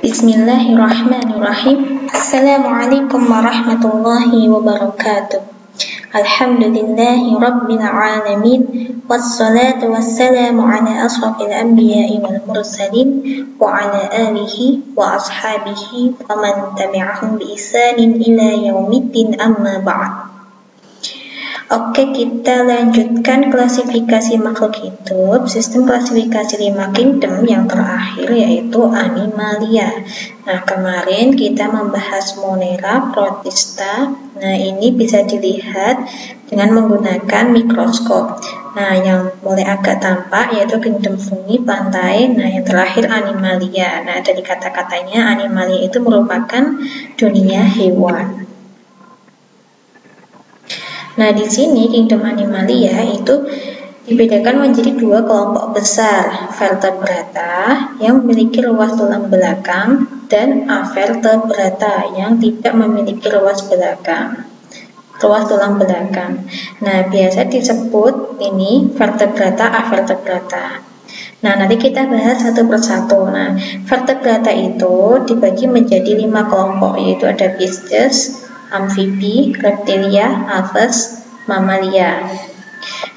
Bismillahirrahmanirrahim. Assalamualaikum warahmatullahi wabarakatuh. Alhamdulillahi rabbil alamin. Wassalatu wassalamu ala ashrafil anbiya'i wal mursalin wa ala alihi wa ashabihi wa man tabi'ahum bi ihsanin ila yaumiddin, amma ba'd. Oke, kita lanjutkan klasifikasi makhluk hidup, sistem klasifikasi 5 kingdom yang terakhir yaitu Animalia. Nah, kemarin kita membahas Monera, Protista. Nah, ini bisa dilihat dengan menggunakan mikroskop. Nah, yang mulai agak tampak yaitu kingdom fungi, pantai. Nah, yang terakhir Animalia. Nah, dari kata-katanya Animalia itu merupakan dunia hewan. Nah, di sini kingdom Animalia itu dibedakan menjadi 2 kelompok besar, vertebrata yang memiliki ruas tulang belakang dan avertebrata yang tidak memiliki ruas tulang belakang. Nah, biasa disebut ini vertebrata, avertebrata. Nah, nanti kita bahas satu persatu. Nah, vertebrata itu dibagi menjadi 5 kelompok, yaitu ada Pisces, amfibi, reptilia, aves, mamalia.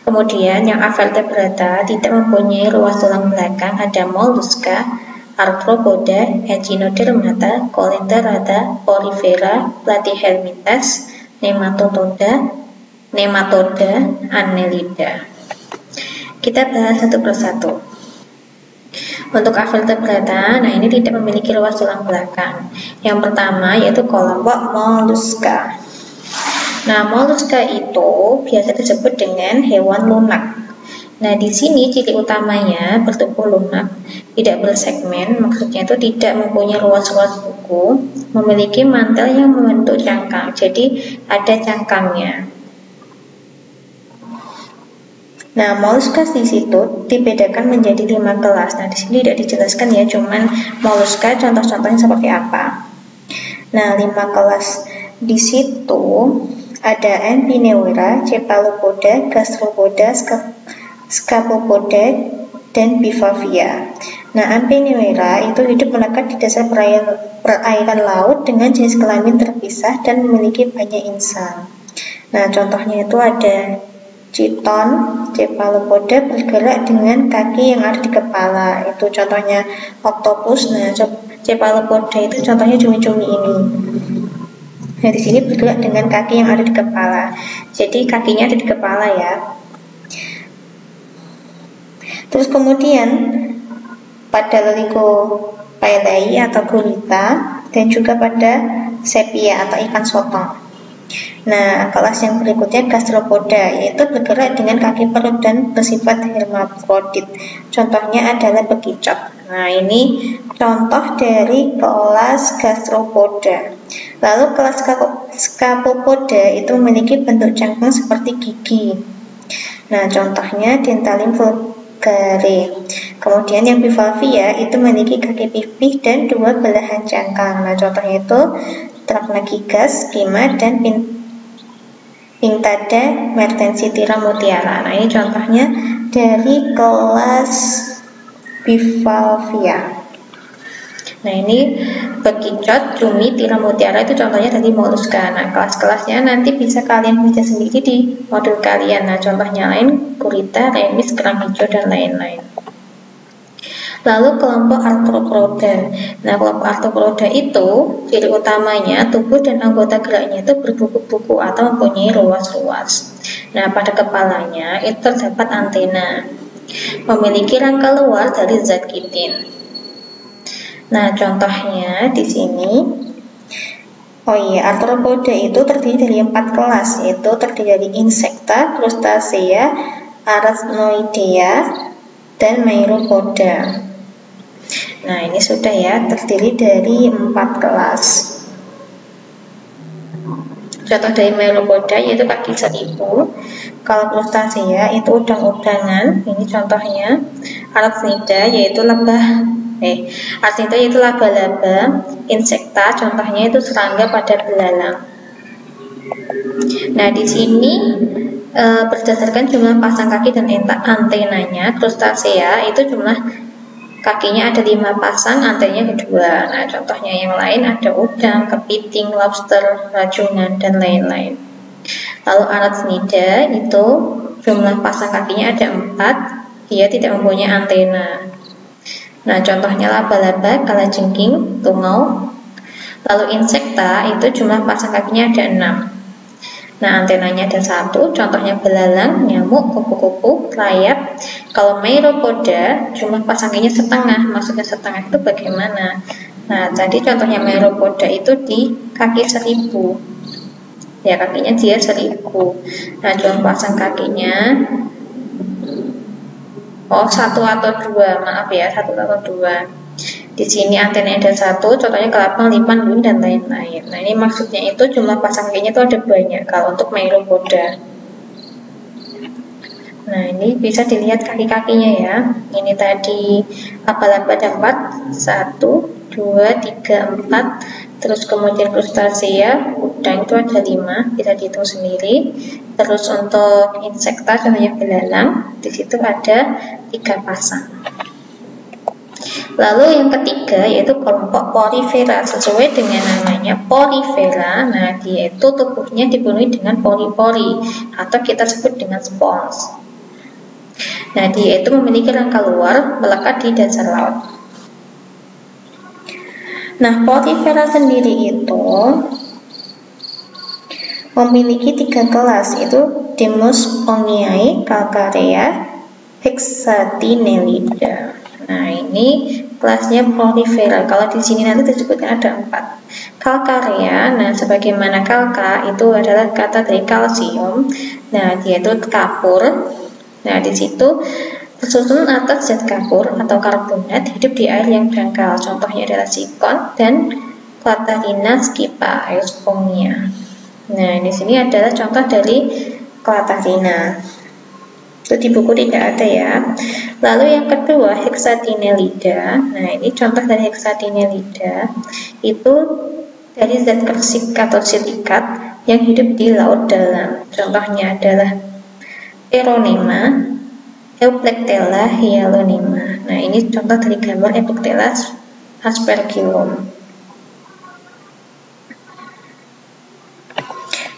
Kemudian yang avertebrata tidak mempunyai ruas tulang belakang ada molluska, arthropoda, echinodermata, coelenterata, porifera, platyhelminthes, nematoda, annelida. Kita bahas satu persatu. Untuk avertebrata, nah ini tidak memiliki ruas tulang belakang. Yang pertama yaitu kelompok molluska. Nah, molluska itu biasa disebut dengan hewan lunak. Nah, di sini ciri utamanya bertubuh lunak, tidak bersegmen, maksudnya itu tidak mempunyai ruas-ruas kuku, memiliki mantel yang membentuk cangkang, jadi ada cangkangnya. Nah, molluska di situ dibedakan menjadi 5 kelas. Nah, di sini tidak dijelaskan ya, cuman molluska contoh-contohnya seperti apa. Nah, 5 kelas di situ ada Amphinoera, Cephalopoda, Gastropoda, Scapopoda, dan Bivavia. Nah, Amphinoera itu hidup melekat di dasar perairan laut dengan jenis kelamin terpisah dan memiliki banyak insang. Nah, contohnya itu ada Chiton, Cephalopoda bergerak dengan kaki yang ada di kepala. Itu contohnya octopus. Nah, Cephalopoda itu contohnya cumi-cumi ini. Nah, di sini bergerak dengan kaki yang ada di kepala. Jadi kakinya ada di kepala ya. Terus kemudian pada Loligopaelae atau gurita dan juga pada sepia atau ikan sotong. Nah, kelas yang berikutnya gastropoda, yaitu bergerak dengan kaki perut dan bersifat hermafrodit. Contohnya adalah bekicot. Nah, ini contoh dari kelas gastropoda. Lalu kelas scapopoda itu memiliki bentuk cangkang seperti gigi. Nah, contohnya Dentalim vulgare. Kemudian yang Bivavia itu memiliki kaki pipih dan 2 belahan cangkang. Nah, contohnya itu Trachnagigas, Kima, dan Pinctada mertensitira mutiara. Nah, ini contohnya dari kelas Bivavia. Nah, ini bekicot, cumi, tira mutiara itu contohnya tadi molluska. Nah, kelas-kelasnya nanti bisa kalian baca sendiri di modul kalian. Nah, contohnya lain gurita, remis, kerang hijau, dan lain-lain. Lalu kelompok arthropoda. Nah, kelompok arthropoda itu ciri utamanya tubuh dan anggota geraknya itu berbuku-buku atau mempunyai ruas-ruas. Nah, pada kepalanya itu terdapat antena, memiliki rangka luar dari zat kitin. Nah, contohnya di sini. Arthropoda itu terdiri dari 4 kelas, yaitu terdiri dari Insecta, Crustacea, Arachnoidea, dan Myropoda. Nah, ini sudah ya, terdiri dari 4 kelas. Contoh dari Myropoda yaitu kaki seribu. Kalau Crustacea itu udang-udangan, ini contohnya. Arachnida yaitu Arachnida yaitu laba-laba. Insecta contohnya itu serangga pada belalang. Nah, di sini berdasarkan jumlah pasang kaki dan antenanya, Crustacea itu jumlah kakinya ada 5 pasang, antenanya 2. Nah, contohnya yang lain ada udang, kepiting, lobster, rajungan, dan lain-lain. Lalu arachnida itu jumlah pasang kakinya ada 4, dia tidak mempunyai antena. Nah, contohnya laba-laba, kalajengking, tungau. Lalu insekta itu jumlah pasang kakinya ada 6. Nah, antenanya ada 1, contohnya belalang, nyamuk, kupu-kupu, rayap. Kalau Meropoda, jumlah pasang kakinya setengah. Maksudnya setengah itu bagaimana? Nah, tadi contohnya Meropoda itu di kaki 1000. Ya, kakinya dia 1000. Nah, jumlah pasang kakinya 1 atau 2, maaf ya, 1 atau 2. Di sini antena ada 1, contohnya kelabang, lipan, luwing, dan lain-lain. Nah, ini maksudnya itu jumlah pasang kakinya itu ada banyak kalau untuk Meropoda. Nah, ini bisa dilihat kaki-kakinya ya. Ini tadi laba-laba ada 4, 1, 2, 3, 4. Terus kemudian krustasea, udang itu ada 5, bisa dihitung sendiri. Terus untuk insekta, contohnya belalang, di situ ada 3 pasang. Lalu yang ketiga yaitu kelompok Porifera. Sesuai dengan namanya Porifera, nah dia itu tubuhnya dipenuhi dengan pori-pori atau kita sebut dengan spons. Nah, dia itu memiliki rangka luar melekat di dasar laut. Nah, Porifera sendiri itu memiliki 3 kelas, itu Demosponghiae, Calcarea, Hexatinellida. Nah, ini kelasnya Porifera. Kalau di sini nanti disebutkan ada 4. Calcarea, nah sebagaimana kalka itu adalah kata dari kalsium. Nah, dia itu kapur. Nah, di situ tersusun atas zat kapur atau karbonat hidup di air yang dangkal. Contohnya adalah sikon dan Clatarina skipa, air spongia. Nah, di sini adalah contoh dari Clatarina. Itu di buku tidak ada ya. Lalu yang kedua Hexatinellida. Nah, ini contoh dari Hexatinellida. Itu dari zat kersik atau silikat yang hidup di laut dalam. Contohnya adalah Eronema, Euplectella hyalonema. Nah, ini contoh dari gambar Euplectella aspergillum.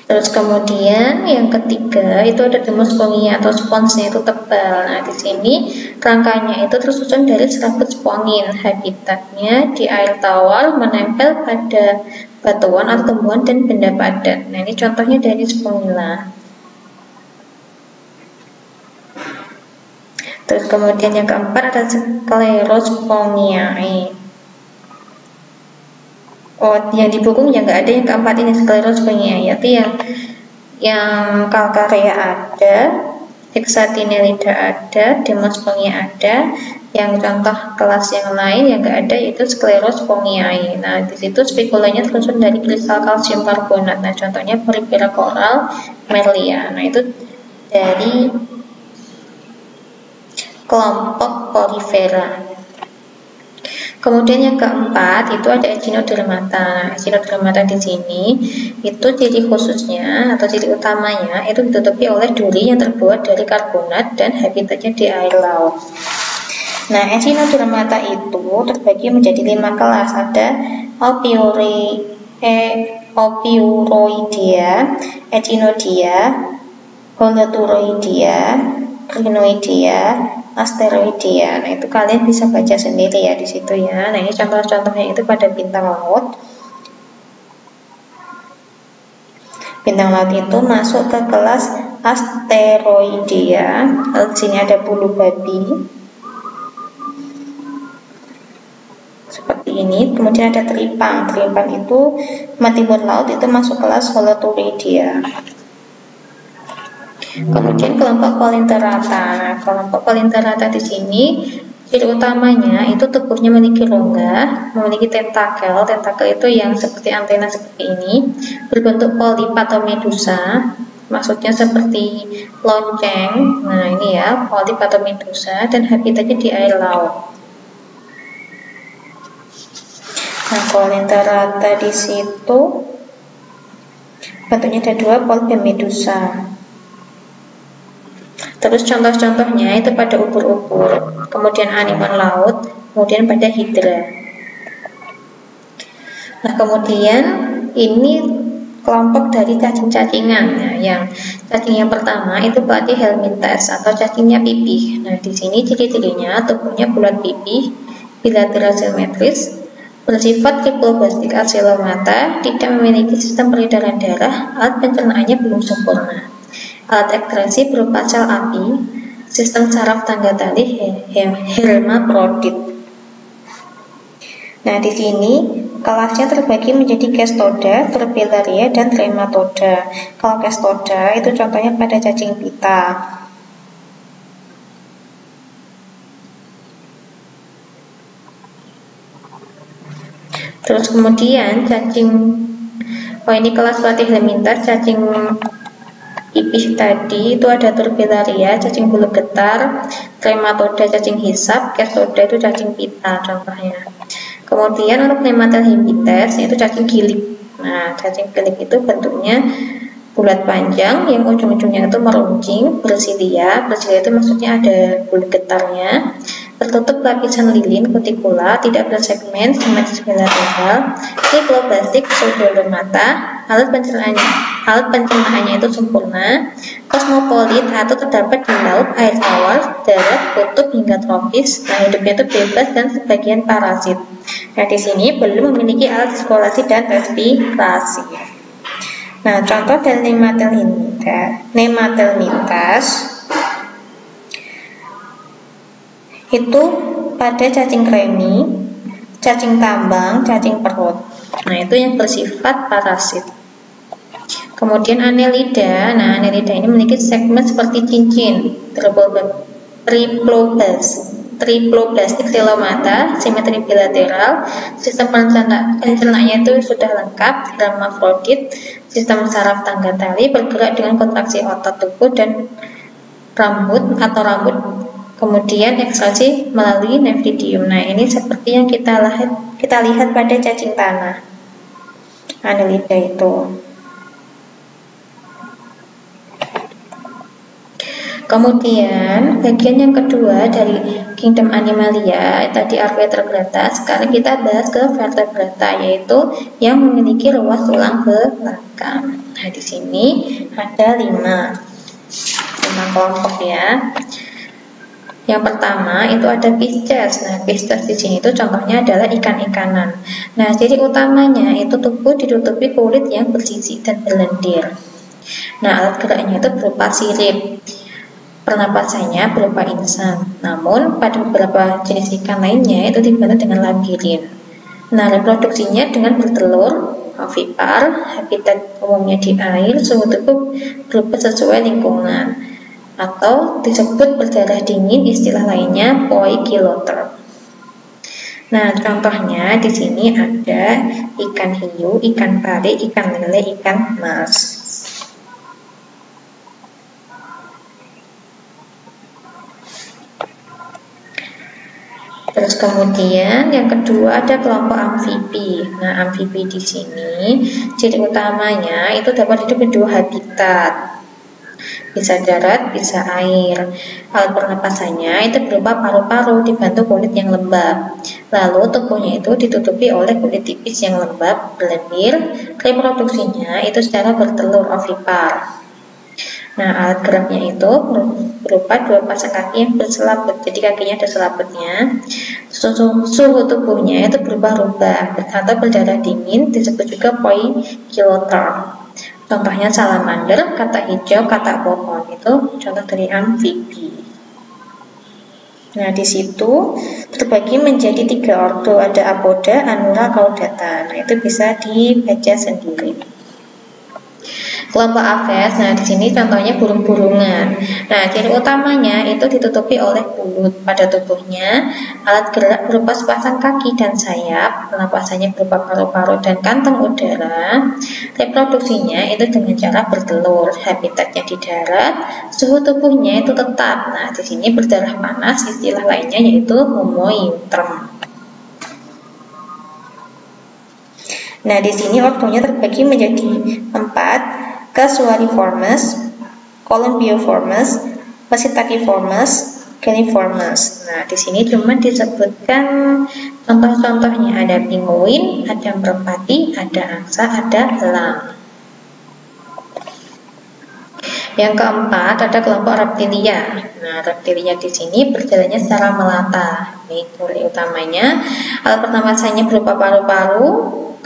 Terus kemudian yang ketiga itu ada Demosponghiae atau sponsnya itu tebal. Nah, di sini rangkanya itu tersusun dari serabut spongin. Habitatnya di air tawar menempel pada batuan atau tumbuhan dan benda padat. Nah, ini contohnya dari spongilla. Terus kemudian yang keempat ada Sclerosponghiae. Oh, yang di buku yang nggak ada yang keempat ini Sclerosponghiae, yaitu yang Calcarea ada, Hexatinellida ada, Demosponghiae ada. Yang contoh kelas yang lain yang nggak ada itu Sclerosponghiae. Nah, di situ spekulanya tersusun dari kristal kalsium karbonat. Nah, contohnya Porifera coral, Merlia. Nah, itu dari kelompok Porifera. Kemudian yang keempat itu ada Echinodermata. Echinodermata di sini itu ciri khususnya atau ciri utamanya itu ditutupi oleh duri yang terbuat dari karbonat dan habitatnya di air laut. Nah, Echinodermata itu terbagi menjadi 5 kelas. Ada Ophiuroidea, Echinoidea, Holoturoidea, Crinoidea, Asteroidea. Nah, itu kalian bisa baca sendiri ya di situ ya. Nah, ini contoh-contohnya itu pada bintang laut. Bintang laut itu masuk ke kelas Asteroidea. Di sini ada bulu babi. Seperti ini. Kemudian ada teripang. Teripang itu matimun laut itu masuk kelas Holoturoidea. Kemudian kelompok Colinterata. Nah, kelompok Colinterata di sini ciri utamanya itu tubuhnya memiliki rongga, memiliki tentakel. Tentakel itu yang seperti antena seperti ini, berbentuk polip atau medusa. Maksudnya seperti lonceng. Nah, ini ya, polip atau medusa dan habitatnya di air laut. Nah, Colinterata di situ bentuknya ada 2, polip dan medusa. Terus contoh-contohnya itu pada ubur-ubur, kemudian anemon laut, kemudian pada hidra. Nah, kemudian ini kelompok dari cacing-cacingan. Nah, yang cacing yang pertama itu berarti helminthes atau cacingnya pipih. Nah, di sini ciri-cirinya tubuhnya bulat pipih, bilateral simetris, bersifat triploblastik asilomata, tidak memiliki sistem peredaran darah, alat pencernaannya belum sempurna. Alat ekskresi berupa sel api, sistem saraf tangga tali hermaprodit. Nah, di sini kelasnya terbagi menjadi Cestoda, Turbellaria, dan Trematoda. Kalau Cestoda itu contohnya pada cacing pita. Terus kemudian ini kelas Platyhelminthes, cacing pipih tadi itu ada Turbellaria, cacing bulu getar, Trematoda cacing hisap, Cestoda itu cacing pita contohnya. Kemudian untuk Nematelhelminthes itu cacing gilik. Nah, cacing gilik itu bentuknya bulat panjang yang ujung-ujungnya itu meruncing, bersilia. Bersilia itu maksudnya ada bulu getarnya, tertutup lapisan lilin kutikula, tidak bersegmen, simetris bilateral, triploblastik pseudolomata. Alat pencernaannya itu sempurna, kosmopolit atau terdapat di laut, air tawar, darat, kutub hingga tropis. Nah, hidupnya itu bebas dan sebagian parasit. Nah, di sini belum memiliki alat sirkulasi dan respirasi. Nah, contoh dari Nematelmintes itu pada cacing kremi, cacing tambang, cacing perut. Nah, itu yang bersifat parasit. Kemudian Annelida. Nah, Annelida ini memiliki segmen seperti cincin, triploblastik selomata, simetri bilateral, sistem pencernaannya itu sudah lengkap, hermafrodit, sistem saraf tangga tali, bergerak dengan kontraksi otot tubuh dan rambut. Kemudian ekstraksi melalui nephridium. Nah, ini seperti yang kita lihat pada cacing tanah, Annelida itu. Kemudian bagian yang kedua dari kingdom Animalia tadi Archaeotroglodyta. Sekarang kita bahas ke vertebrata, yaitu yang memiliki ruas tulang belakang. Nah, di sini ada 5 kelompok ya. Yang pertama itu ada Pisces. Nah, Pisces di sini itu contohnya adalah ikan-ikanan. Nah, ciri utamanya itu tubuh ditutupi kulit yang bersisik dan berlendir. Nah, alat geraknya itu berupa sirip. Pernapasannya berupa insan. Namun pada beberapa jenis ikan lainnya itu dibantu dengan labirin. Nah, reproduksinya dengan bertelur, ovipar, habitat umumnya di air, suhu tubuh berubah sesuai lingkungan, atau disebut berdarah dingin, istilah lainnya poikiloter. Nah, contohnya di sini ada ikan hiu, ikan pari, ikan lele, ikan mas. Terus kemudian yang kedua ada kelompok amfibi. Nah, amfibi di sini ciri utamanya itu dapat hidup di 2 habitat, bisa darat, bisa air. Alat pernapasannya itu berupa paru-paru dibantu kulit yang lembab. Lalu tubuhnya itu ditutupi oleh kulit tipis yang lembab, berlendir. Reproduksinya itu secara bertelur, ovipar. Nah, alat geraknya itu berupa 2 pasang kaki yang berselaput, jadi kakinya ada selaputnya. Suhu tubuhnya itu berubah-ubah atau berdarah dingin, disebut juga poikiloter. Contohnya salamander, katak hijau, katak pohon, itu contoh dari amfibi. Nah, di situ terbagi menjadi 3 ordo, ada apoda, anura, caudata. Nah, itu bisa dibaca sendiri. Kelompok Aves, nah di sini contohnya burung-burungan. Nah, ciri utamanya itu ditutupi oleh bulut pada tubuhnya. Alat gerak berupa sepasang kaki dan sayap, pernapasannya berupa paru-paru dan kantong udara. Reproduksinya itu dengan cara bertelur, habitatnya di darat, suhu tubuhnya itu tetap. Nah, di sini berdarah panas, istilah lainnya yaitu homoiuterm. Nah, di sini ordonya terbagi menjadi 4. Casuariiformes, Columbioformes, Mesitaciformes, Galliformes. Nah, di sini cuma disebutkan contoh-contohnya, ada penguin, ada merpati, ada angsa, ada elang. Yang keempat ada kelompok reptilia. Nah, reptilia di sini berjalannya secara melata. Ini ciri utamanya. Alat pernapasannya berupa paru-paru,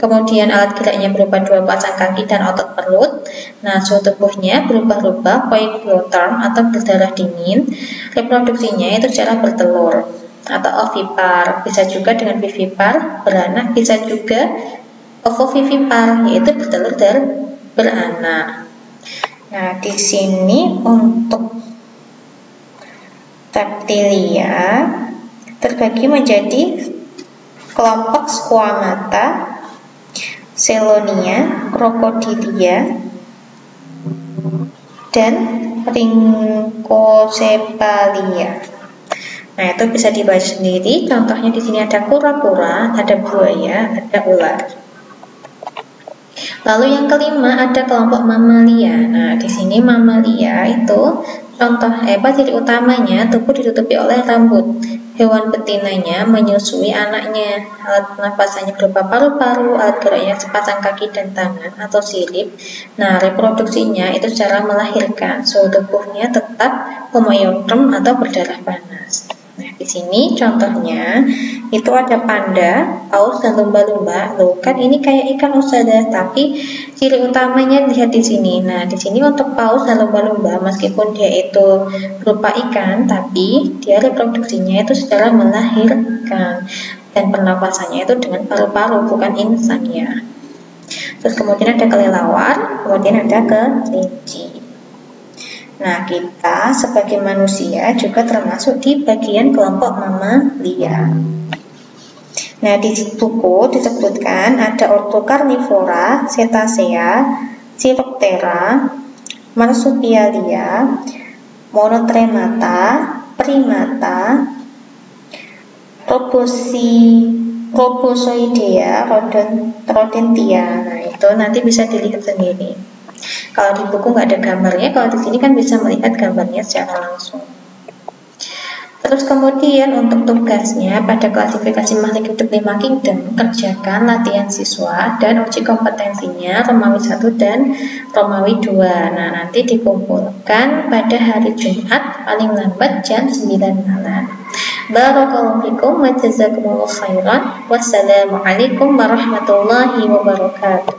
kemudian alat geraknya berupa 2 pasang kaki dan otot perut. Nah, suhu tubuhnya berubah-ubah, poikilotherm atau berdarah dingin. Reproduksinya itu secara bertelur atau ovipar, bisa juga dengan vivipar, beranak, bisa juga ovovivipar, yaitu bertelur dan beranak. Nah, di sini untuk reptilia terbagi menjadi kelompok squamata, Selonia, Crocodilia, dan Rhynchocephalia. Nah, itu bisa dibaca sendiri. Contohnya di sini ada kura-kura, ada buaya, ada ular. Lalu yang kelima ada kelompok mamalia. Nah, di sini mamalia itu ciri utamanya tubuh ditutupi oleh rambut. Hewan betinanya menyusui anaknya. Alat pernapasannya berupa paru-paru, alat geraknya sepasang kaki dan tangan atau sirip. Nah, reproduksinya itu secara melahirkan. Suhu tubuhnya tetap homoeotherm atau berdarah panas. Nah, di sini contohnya itu ada panda, paus, dan lumba-lumba. Loh, kan ini kayak ikan Ustazah, tapi ciri utamanya lihat di sini. Nah, di sini untuk paus dan lumba-lumba, meskipun dia itu berupa ikan, tapi dia reproduksinya itu secara melahirkan dan pernapasannya itu dengan paru-paru, bukan insang ya. Terus kemudian ada kelelawar, kemudian ada kelinci. Nah, kita sebagai manusia juga termasuk di bagian kelompok mamalia. Nah, di buku disebutkan ada Orthocarnivora, Cetacea, Chiroptera, Marsupialia, Monotremata, Primata, Robozoidea, Rodentia. Nah, itu nanti bisa dilihat sendiri. Kalau di buku nggak ada gambarnya, kalau di sini kan bisa melihat gambarnya secara langsung. Terus kemudian untuk tugasnya pada klasifikasi makhluk hidup 5 kingdom, kerjakan latihan siswa dan uji kompetensinya Romawi 1 dan Romawi 2. Nah, nanti dikumpulkan pada hari Jumat paling lambat jam 9 malam. Barakallahu fikum wa jazakumullahu khairan. Wassalamualaikum warahmatullahi wabarakatuh.